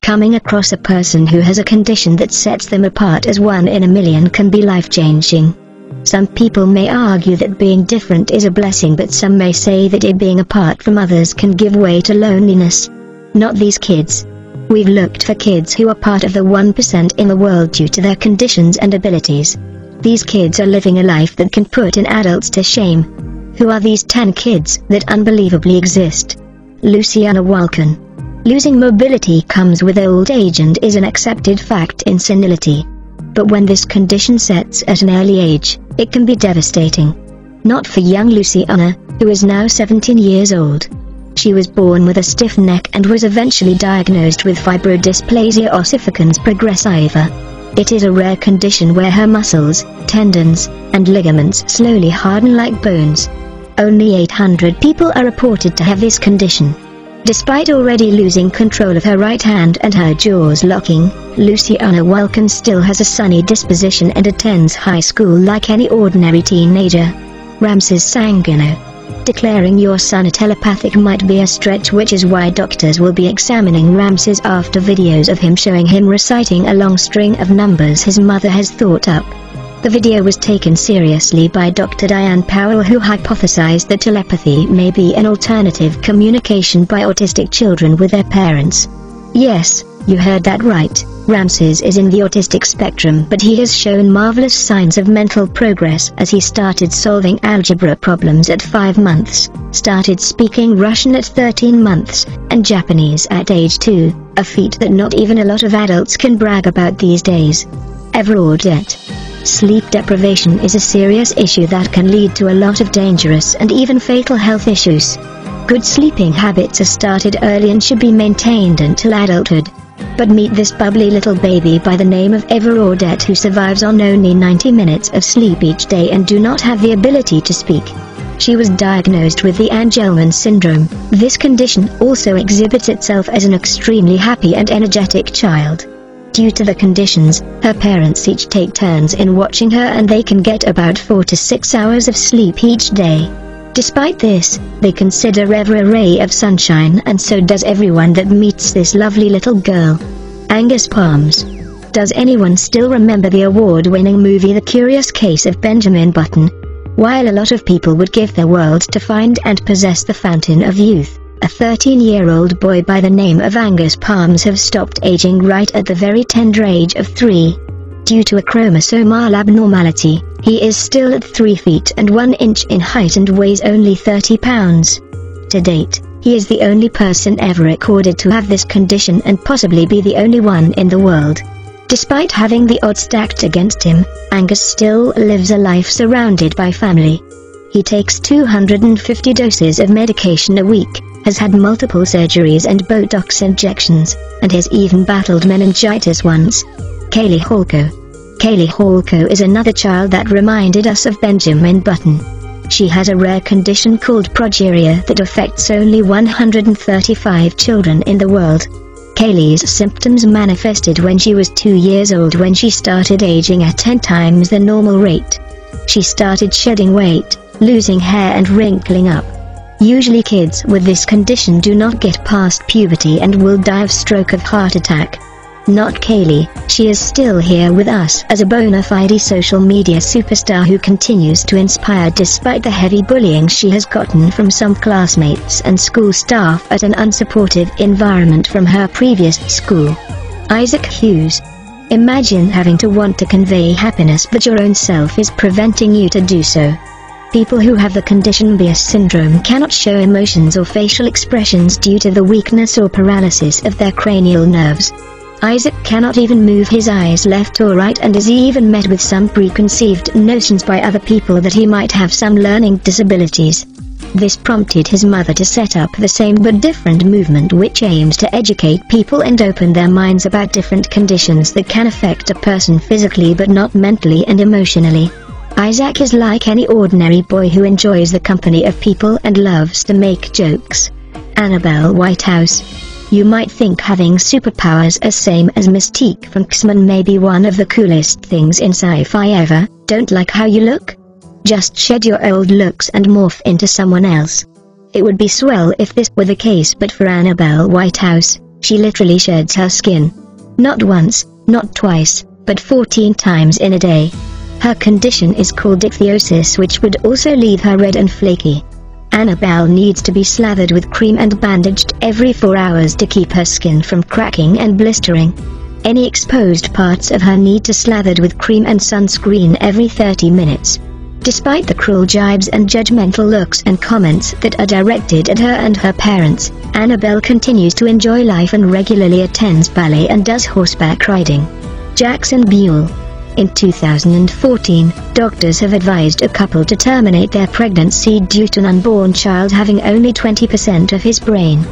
Coming across a person who has a condition that sets them apart as one in a million can be life-changing. Some people may argue that being different is a blessing, but some may say that it being apart from others can give way to loneliness. Not these kids. We've looked for kids who are part of the 1% in the world due to their conditions and abilities. These kids are living a life that can put in adults to shame. Who are these 10 kids that unbelievably exist? Luciana Walken. Losing mobility comes with old age and is an accepted fact in senility. But when this condition sets at an early age, it can be devastating. Not for young Luciana, who is now 17 years old. She was born with a stiff neck and was eventually diagnosed with fibrodysplasia ossificans progressiva. It is a rare condition where her muscles, tendons, and ligaments slowly harden like bones. Only 800 people are reported to have this condition. Despite already losing control of her right hand and her jaws locking, Luciana Walken still has a sunny disposition and attends high school like any ordinary teenager. Ramses Sangano. Declaring your son a telepathic might be a stretch, which is why doctors will be examining Ramses after videos of him showing him reciting a long string of numbers his mother has thought up. The video was taken seriously by Dr. Diane Powell, who hypothesized that telepathy may be an alternative communication by autistic children with their parents. Yes, you heard that right, Ramses is in the autistic spectrum, but he has shown marvelous signs of mental progress as he started solving algebra problems at 5 months, started speaking Russian at 13 months, and Japanese at age 2, a feat that not even a lot of adults can brag about these days. Everordet. Sleep deprivation is a serious issue that can lead to a lot of dangerous and even fatal health issues. Good sleeping habits are started early and should be maintained until adulthood. But meet this bubbly little baby by the name of Everordet, who survives on only 90 minutes of sleep each day and do not have the ability to speak. She was diagnosed with the Angelman syndrome. This condition also exhibits itself as an extremely happy and energetic child. Due to the conditions, her parents each take turns in watching her, and they can get about 4 to 6 hours of sleep each day. Despite this, they consider Ever a ray of sunshine, and so does everyone that meets this lovely little girl. Angus Palms. Does anyone still remember the award-winning movie The Curious Case of Benjamin Button? While a lot of people would give their world to find and possess the fountain of youth, a 13-year-old boy by the name of Angus Palms has stopped aging right at the very tender age of 3. Due to a chromosomal abnormality, he is still at 3 feet and 1 inch in height and weighs only 30 pounds. To date, he is the only person ever recorded to have this condition and possibly be the only one in the world. Despite having the odds stacked against him, Angus still lives a life surrounded by family. He takes 250 doses of medication a week, has had multiple surgeries and Botox injections, and has even battled meningitis once. Kaylee Holko. Kaylee Holko is another child that reminded us of Benjamin Button. She has a rare condition called progeria that affects only 135 children in the world. Kaylee's symptoms manifested when she was 2 years old, when she started aging at 10 times the normal rate. She started shedding weight, losing hair and wrinkling up. Usually kids with this condition do not get past puberty and will die of stroke of heart attack. Not Kaylee. She is still here with us as a bona fide social media superstar who continues to inspire despite the heavy bullying she has gotten from some classmates and school staff at an unsupportive environment from her previous school. Isaac Hughes. Imagine having to want to convey happiness but your own self is preventing you to do so. People who have the condition BS syndrome cannot show emotions or facial expressions due to the weakness or paralysis of their cranial nerves. Isaac cannot even move his eyes left or right and is even met with some preconceived notions by other people that he might have some learning disabilities. This prompted his mother to set up the same but different movement which aims to educate people and open their minds about different conditions that can affect a person physically but not mentally and emotionally. Isaac is like any ordinary boy who enjoys the company of people and loves to make jokes. Annabelle Whitehouse. You might think having superpowers as same as Mystique from X-Men may be one of the coolest things in sci-fi ever. Don't like how you look? Just shed your old looks and morph into someone else. It would be swell if this were the case, but for Annabelle Whitehouse, She literally sheds her skin. Not once, not twice, but 14 times in a day. Her condition is called ichthyosis, which would also leave her red and flaky. Annabelle needs to be slathered with cream and bandaged every 4 hours to keep her skin from cracking and blistering. Any exposed parts of her need to slathered with cream and sunscreen every 30 minutes. Despite the cruel jibes and judgmental looks and comments that are directed at her and her parents, Annabelle continues to enjoy life and regularly attends ballet and does horseback riding. Jackson Buell. In 2014, doctors have advised a couple to terminate their pregnancy due to an unborn child having only 20% of his brain.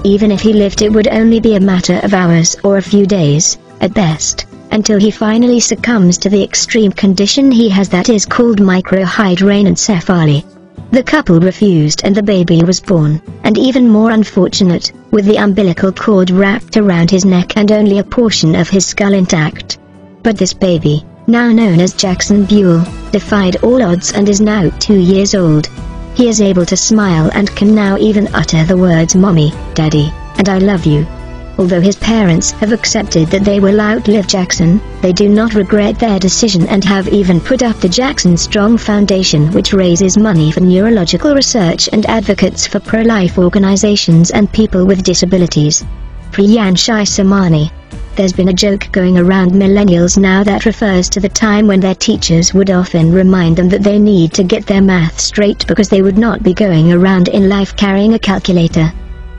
Even if he lived, it would only be a matter of hours or a few days, at best, until he finally succumbs to the extreme condition he has that is called microhydranencephaly. The couple refused and the baby was born, and even more unfortunate, with the umbilical cord wrapped around his neck and only a portion of his skull intact. But this baby, now known as Jackson Buell, defied all odds and is now 2 years old. He is able to smile and can now even utter the words "Mommy, Daddy, and I love you." Although his parents have accepted that they will outlive Jackson, they do not regret their decision and have even put up the Jackson Strong Foundation, which raises money for neurological research and advocates for pro-life organizations and people with disabilities. Priyanshi Samani. There's been a joke going around millennials now that refers to the time when their teachers would often remind them that they need to get their math straight because they would not be going around in life carrying a calculator.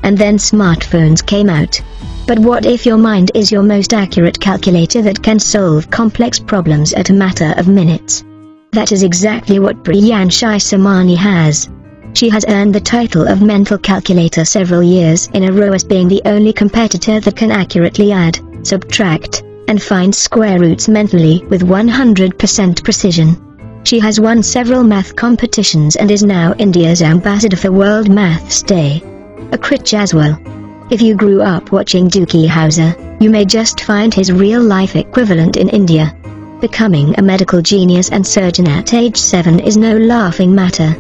And then smartphones came out. But what if your mind is your most accurate calculator that can solve complex problems at a matter of minutes? That is exactly what Priyanshi Samani has. She has earned the title of mental calculator several years in a row as being the only competitor that can accurately add, subtract, and find square roots mentally with 100% precision. She has won several math competitions and is now India's ambassador for World Maths Day. Akrit Jaswal. If you grew up watching Dookie Howser, you may just find his real-life equivalent in India. Becoming a medical genius and surgeon at age 7 is no laughing matter.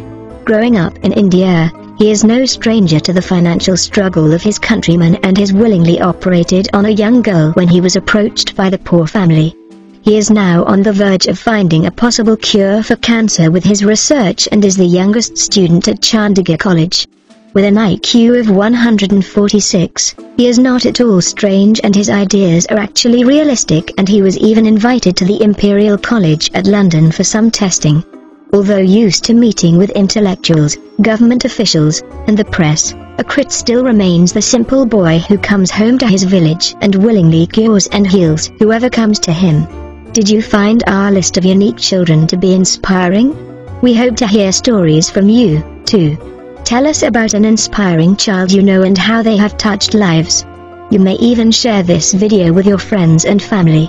Growing up in India, he is no stranger to the financial struggle of his countrymen and has willingly operated on a young girl when he was approached by the poor family. He is now on the verge of finding a possible cure for cancer with his research and is the youngest student at Chandigarh College. With an IQ of 146, he is not at all strange and his ideas are actually realistic, and he was even invited to the Imperial College at London for some testing. Although used to meeting with intellectuals, government officials, and the press, Akrit still remains the simple boy who comes home to his village and willingly cures and heals whoever comes to him. Did you find our list of unique children to be inspiring? We hope to hear stories from you, too. Tell us about an inspiring child you know and how they have touched lives. You may even share this video with your friends and family.